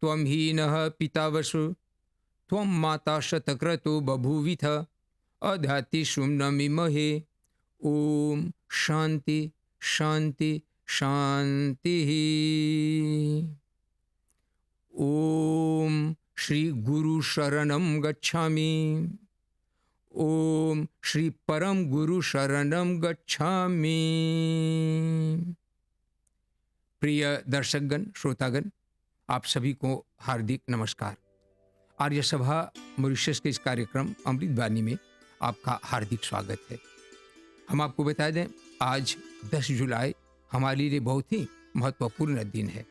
त्वं हीनः पिता वसु त्वं माता शतक्रतो बभूविथ अधाति सुम्नमिमहे। ओम शांति शांति शांति। ओम श्री गुरु शरणं गच्छामि। ओम श्री परम गुरु शरणं गच्छामि। प्रिय दर्शकगण, श्रोतागण, आप सभी को हार्दिक नमस्कार। आर्य सभा मॉरिशस के इस कार्यक्रम अमृतवाणी में आपका हार्दिक स्वागत है। हम आपको बता दें, आज 10 जुलाई हमारे लिए बहुत ही महत्वपूर्ण दिन है।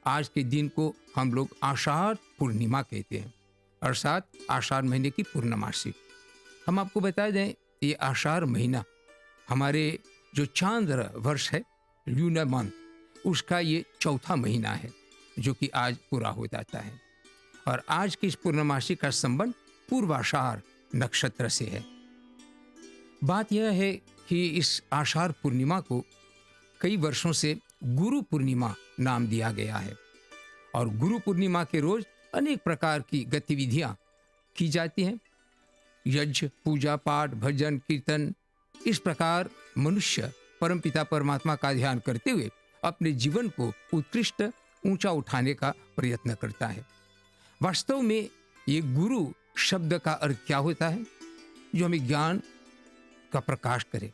आज के दिन को हम लोग आषाढ़ पूर्णिमा कहते हैं, अर्थात आषाढ़ महीने की पूर्णमासी। हम आपको बता दें, ये आषाढ़ महीना हमारे जो चांद्र वर्ष है, ल्यूनर मंथ, उसका ये चौथा महीना है जो कि आज पूरा हो जाता है। और आज की इस पूर्णमासी का संबंध पूर्वाषाढ़ नक्षत्र से है। बात यह है कि इस आषाढ़ पूर्णिमा को कई वर्षों से गुरु पूर्णिमा नाम दिया गया है। और गुरु पूर्णिमा के रोज अनेक प्रकार की गतिविधियां की जाती हैं। यज्ञ, पूजा पाठ, भजन, कीर्तन, इस प्रकार मनुष्य परमपिता परमात्मा का ध्यान करते हुए अपने जीवन को उत्कृष्ट ऊंचा उठाने का प्रयत्न करता है। वास्तव में ये गुरु शब्द का अर्थ क्या होता है? जो हमें ज्ञान का प्रकाश करे,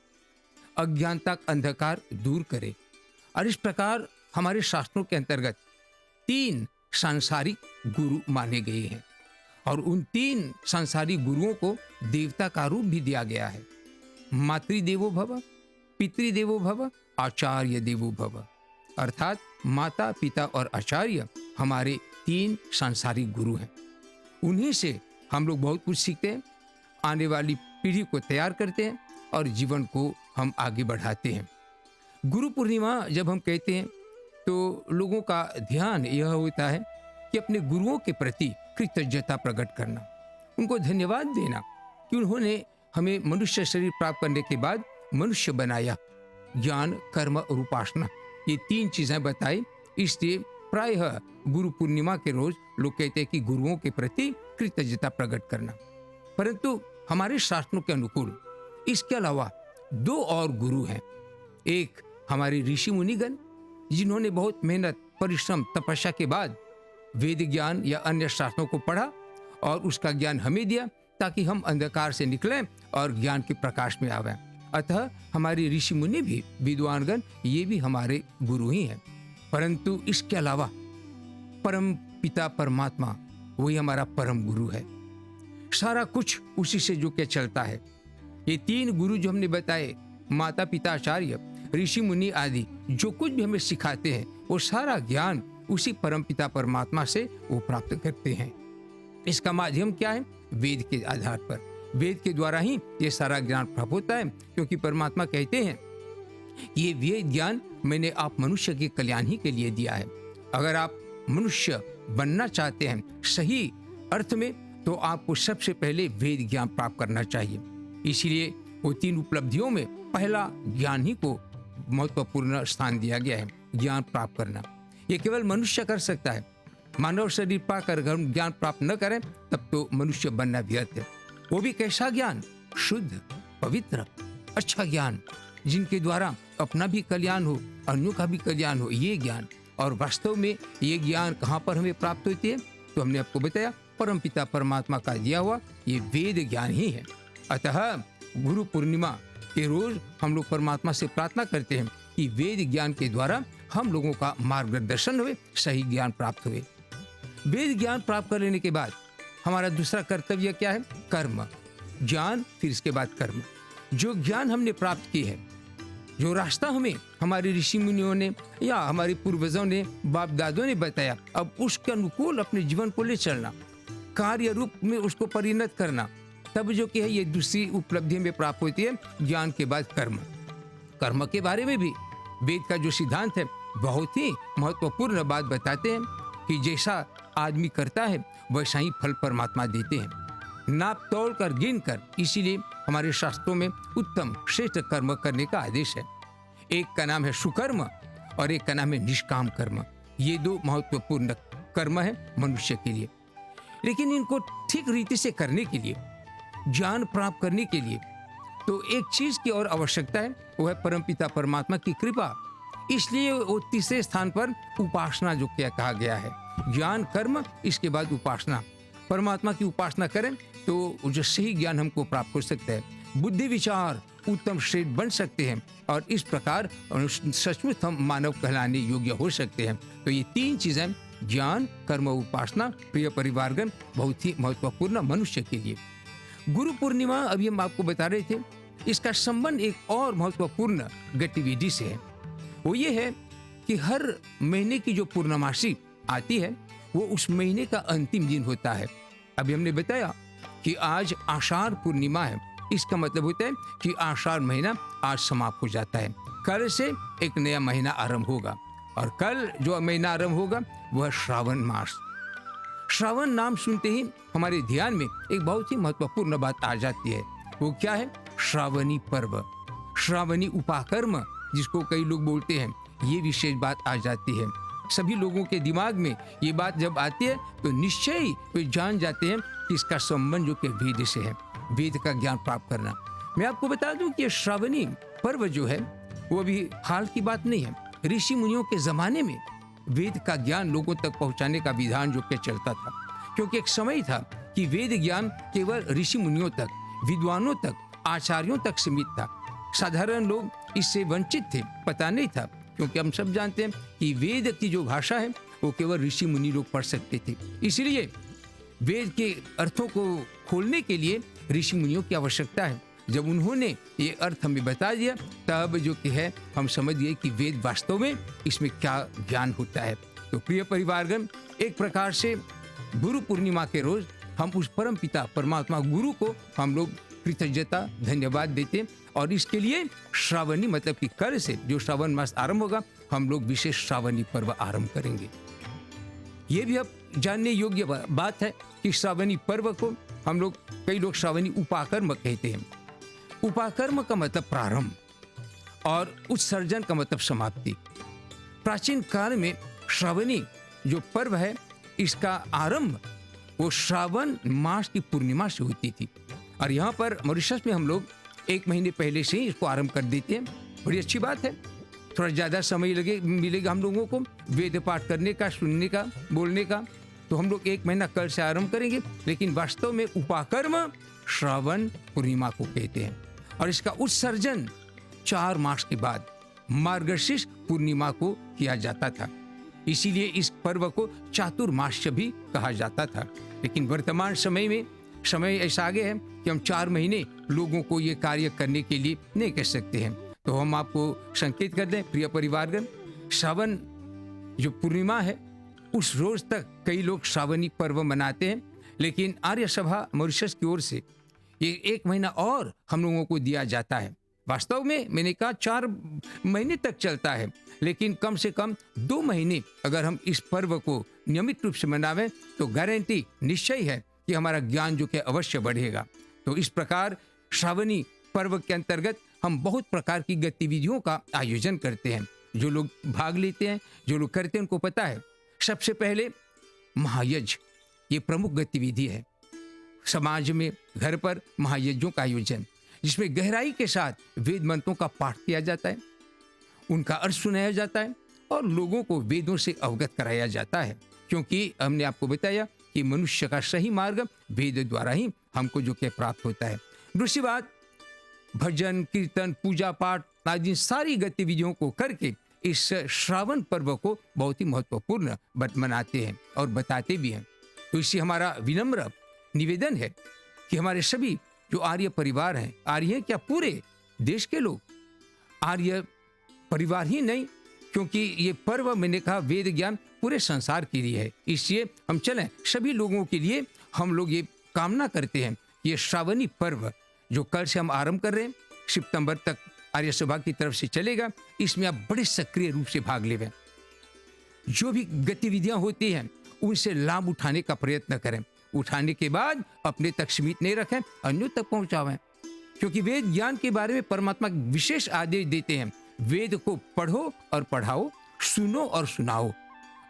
अज्ञानता का अंधकार दूर करे। और इस प्रकार हमारे शास्त्रों के अंतर्गत 3 सांसारिक गुरु माने गए हैं। और उन 3 सांसारिक गुरुओं को देवता का रूप भी दिया गया है। मातृदेवो भव, पितृदेवो भव, आचार्य देवो भव। अर्थात माता, पिता और आचार्य हमारे 3 सांसारिक गुरु हैं। उन्हीं से हम लोग बहुत कुछ सीखते हैं, आने वाली पीढ़ी को तैयार करते हैं और जीवन को हम आगे बढ़ाते हैं। गुरु पूर्णिमा जब हम कहते हैं तो लोगों का ध्यान यह होता है कि अपने गुरुओं के प्रति कृतज्ञता प्रकट करना, उनको धन्यवाद देना कि उन्होंने हमें मनुष्य शरीर प्राप्त करने के बाद मनुष्य बनाया। ज्ञान, कर्म और उपासना, ये 3 चीजें बताई। इसलिए प्रायः गुरु पूर्णिमा के रोज लोग कहते हैं कि गुरुओं के प्रति कृतज्ञता प्रकट करना। परंतु हमारे शास्त्रों के अनुकूल इसके अलावा 2 और गुरु हैं। एक हमारे ऋषि मुनिगण, जिन्होंने बहुत मेहनत, परिश्रम, तपस्या के बाद वेद ज्ञान या अन्य शास्त्रों को पढ़ा और उसका ज्ञान हमें दिया ताकि हम अंधकार से निकलें और ज्ञान के प्रकाश में आवें। अतः हमारे ऋषि मुनि भी, विद्वानगण, ये भी हमारे गुरु ही हैं। परंतु इसके अलावा परम पिता परमात्मा, वही हमारा परम गुरु है। सारा कुछ उसी से जो के चलता है। ये 3 गुरु जो हमने बताए, माता, पिता, आचार्य, ऋषि मुनि आदि, जो कुछ भी हमें सिखाते हैं वो सारा ज्ञान उसी परम पिता परमात्मा से वो प्राप्त करते हैं। इसका माध्यम क्या है? वेद के आधार पर, वेद के द्वारा ही ये सारा ज्ञान प्राप्त होता है। क्योंकि परमात्मा कहते हैं ये वेद ज्ञान मैंने आप मनुष्य के कल्याण ही के लिए दिया है। अगर आप मनुष्य बनना चाहते हैं सही अर्थ में, तो आपको सबसे पहले वेद ज्ञान प्राप्त करना चाहिए। इसीलिए वो 3 उपलब्धियों में पहला ज्ञान ही को महत्वपूर्ण स्थान दिया गया है। ज्ञान प्राप्त करना ये केवल मनुष्य कर सकता है। मानव शरीर पाकर अगर हम ज्ञान प्राप्त न करें तब तो मनुष्य बनना व्यर्थ है। वो भी कैसा ज्ञान? शुद्ध, पवित्र, अच्छा ज्ञान, जिनके द्वारा अपना भी कल्याण हो, अन्यों का भी कल्याण हो, ये ज्ञान। और वास्तव में ये ज्ञान कहाँ पर हमें प्राप्त होती है? तो हमने आपको बताया, परमपिता परमात्मा का दिया हुआ ये वेद ज्ञान ही है। अतः गुरु पूर्णिमा के रोज हम लोग परमात्मा से प्रार्थना करते हैं कि वेद ज्ञान के द्वारा हम लोगों का मार्गदर्शन हुए, सही ज्ञान प्राप्त हुए। वेद ज्ञान प्राप्त कर लेने के बाद हमारा दूसरा कर्तव्य क्या है? कर्म। ज्ञान, फिर इसके बाद कर्म। जो ज्ञान हमने प्राप्त की है, जो रास्ता हमें हमारे ऋषि मुनियों ने या हमारे पूर्वजों ने, बाप दादों ने बताया, अब उसके अनुकूल अपने जीवन को ले चलना, कार्य रूप में उसको परिणत करना, तब जो कि है ये दूसरी उपलब्धि में प्राप्त होती है। ज्ञान के बाद कर्म। कर्म के बारे में भी वेद का जो सिद्धांत है बहुत ही महत्वपूर्ण बात बताते हैं कि जैसा आदमी करता है वैसा ही फल परमात्मा देते हैं, नाप तोल कर, गिन कर। इसीलिए हमारे शास्त्रों में उत्तम श्रेष्ठ कर्म करने का आदेश है। एक का नाम है सुकर्म और एक का नाम है निष्काम कर्म। ये 2 महत्वपूर्ण कर्म है मनुष्य के लिए। लेकिन इनको ठीक रीति से करने के लिए, ज्ञान प्राप्त करने के लिए तो एक चीज की और आवश्यकता है, वो है परमपिता परमात्मा की कृपा। इसलिए वो तीसरे स्थान पर उपासना जो क्या कहा गया है, ज्ञान कर्म इसके बाद उपासना। परमात्मा की उपासना करें तो जो सही ज्ञान हमको प्राप्त हो सकता है, बुद्धि विचार उत्तम श्रेष्ठ बन सकते हैं और इस प्रकार सचमुच हम मानव कहलाने योग्य हो सकते हैं। तो ये तीन चीजें, ज्ञान कर्म उपासना, प्रिय परिवारगण, बहुत ही महत्वपूर्ण मनुष्य के लिए। गुरु पूर्णिमा अभी हम आपको बता रहे थे, इसका संबंध एक और महत्वपूर्ण गतिविधि से है। वो ये है कि हर महीने की जो पूर्णमासी आती है वो उस महीने का अंतिम दिन होता है। अभी हमने बताया कि आज आषाढ़ पूर्णिमा है, इसका मतलब होता है कि आषाढ़ महीना आज समाप्त हो जाता है। कल से एक नया महीना आरंभ होगा और कल जो महीना आरंभ होगा वह श्रावण मास। श्रावण नाम सुनते ही हमारे ध्यान में एक बहुत ही महत्वपूर्ण बात आ जाती है। वो क्या है? श्रावणी पर्व, श्रावणी उपाकर्म जिसको कई लोग बोलते हैं, ये विशेष बात आ जाती है। सभी लोगों के दिमाग में ये बात जब आती है तो निश्चय ही वे जान जाते हैं कि इसका संबंध जो कि वेद से है, वेद का ज्ञान प्राप्त करना। मैं आपको बता दूं कि श्रावणी पर्व जो है वो अभी हाल की बात नहीं है। ऋषि मुनियों के जमाने में वेद का ज्ञान लोगों तक पहुंचाने का विधान जो कि चलता था, क्योंकि एक समय था कि वेद ज्ञान केवल ऋषि मुनियों तक, विद्वानों तक, आचार्यों तक सीमित था। साधारण लोग इससे वंचित थे, पता नहीं था, क्योंकि हम सब जानते हैं कि वेद की जो भाषा है वो केवल ऋषि मुनि लोग पढ़ सकते थे। इसलिए वेद के अर्थों को खोलने के लिए ऋषि मुनियों की आवश्यकता है। जब उन्होंने ये अर्थ हमें बता दिया तब जो कि है हम समझ गए कि वेद वास्तव में इसमें क्या ज्ञान होता है। तो प्रिय परिवारगण, एक प्रकार से गुरु पूर्णिमा के रोज हम उस परम पिता परमात्मा गुरु को हम लोग कृतज्ञता धन्यवाद देते हैं और इसके लिए श्रावणी मतलब कि कल से जो श्रावण मास आरंभ होगा हम लोग विशेष श्रावणी पर्व आरंभ करेंगे। ये भी अब जानने योग्य बात है कि श्रावणी पर्व को हम लोग, कई लोग श्रावणी उपाकर्म कहते हैं। उपाकर्म का मतलब प्रारंभ और उत्सर्जन का मतलब समाप्ति। प्राचीन काल में श्रावणी जो पर्व है इसका आरंभ वो श्रावण मास की पूर्णिमा से होती थी और यहाँ पर मॉरिशस में हम लोग एक महीने पहले से ही इसको आरंभ कर देते हैं। बड़ी अच्छी बात है, थोड़ा ज़्यादा समय मिलेगा हम लोगों को वेद पाठ करने का, सुनने का, बोलने का। तो हम लोग एक महीना कल से आरंभ करेंगे, लेकिन वास्तव में उपाकर्म श्रावण पूर्णिमा को कहते हैं और इसका उत्सर्जन 4 मास के बाद मार्गशीर्ष पूर्णिमा को किया जाता था। इसीलिए इस पर्व को चातुर्मास्य भी कहा जाता था। लेकिन वर्तमान समय में समय ऐसा आगे है कि हम 4 महीने लोगों को ये कार्य करने के लिए नहीं कह सकते हैं। तो हम आपको संकेत कर दें प्रिय परिवारगण, श्रावण जो पूर्णिमा है उस रोज तक कई लोग श्रावणी पर्व मनाते हैं, लेकिन आर्य सभा मॉरिशस की ओर से ये 1 महीना और हम लोगों को दिया जाता है। वास्तव में मैंने कहा 4 महीने तक चलता है, लेकिन कम से कम 2 महीने अगर हम इस पर्व को नियमित रूप से मनावें तो गारंटी निश्चय है कि हमारा ज्ञान जो कि अवश्य बढ़ेगा। तो इस प्रकार श्रावणी पर्व के अंतर्गत हम बहुत प्रकार की गतिविधियों का आयोजन करते हैं। जो लोग भाग लेते हैं, जो लोग करते हैं, उनको पता है। सबसे पहले महायज्ञ, ये प्रमुख गतिविधि है समाज में। घर पर महायज्ञों का आयोजन, जिसमें गहराई के साथ वेद मंत्रों का पाठ किया जाता है, उनका अर्थ सुनाया जाता है और लोगों को वेदों से अवगत कराया जाता है। क्योंकि हमने आपको बताया कि मनुष्य का सही मार्ग वेद द्वारा ही हमको जो कि प्राप्त होता है। दूसरी बात, भजन कीर्तन पूजा पाठ आदि सारी गतिविधियों को करके इस श्रावण पर्व को बहुत ही महत्वपूर्ण मनाते हैं और बताते भी हैं। तो इससे हमारा विनम्र निवेदन है कि हमारे सभी जो आर्य परिवार हैं, आर्य क्या पूरे देश के लोग, आर्य परिवार ही नहीं, क्योंकि ये पर्व मैंने कहा वेद ज्ञान पूरे संसार के लिए है। इसलिए हम चलें सभी लोगों के लिए हम लोग ये कामना करते हैं, ये श्रावणी पर्व जो कल से हम आरंभ कर रहे हैं, सितंबर तक आर्य सभा की तरफ से चलेगा, इसमें आप बड़े सक्रिय रूप से भाग लें। जो भी गतिविधियां होती हैं उनसे लाभ उठाने का प्रयत्न करें। उठाने के बाद अपने तक सीमित नहीं रखें, अन्यों तक पहुंचावें। क्योंकि वेद ज्ञान के बारे में परमात्मा विशेष आदेश देते हैं, वेद को पढ़ो और पढ़ाओ, सुनो और सुनाओ।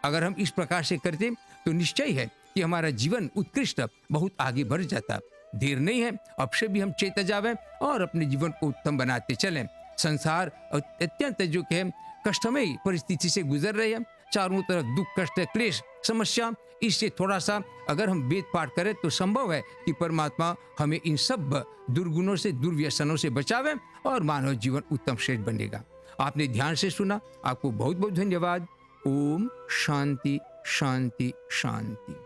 अगर हम इस प्रकार से करते तो निश्चय है कि हमारा जीवन उत्कृष्ट बहुत आगे बढ़ जाता। देर नहीं है, अब से भी हम चेत जावे और अपने जीवन को उत्तम बनाते चलें। संसार अत्यंत जो कि कष्टमयी परिस्थिति से गुजर रही है, चारों तरफ दुख, कष्ट, क्लेश, समस्या। इससे थोड़ा सा अगर हम वेद पाठ करें तो संभव है कि परमात्मा हमें इन सब दुर्गुणों से, दुर्व्यसनों से बचावे और मानव जीवन उत्तम श्रेष्ठ बनेगा। आपने ध्यान से सुना, आपको बहुत बहुत धन्यवाद। ओम शांति शांति शांति।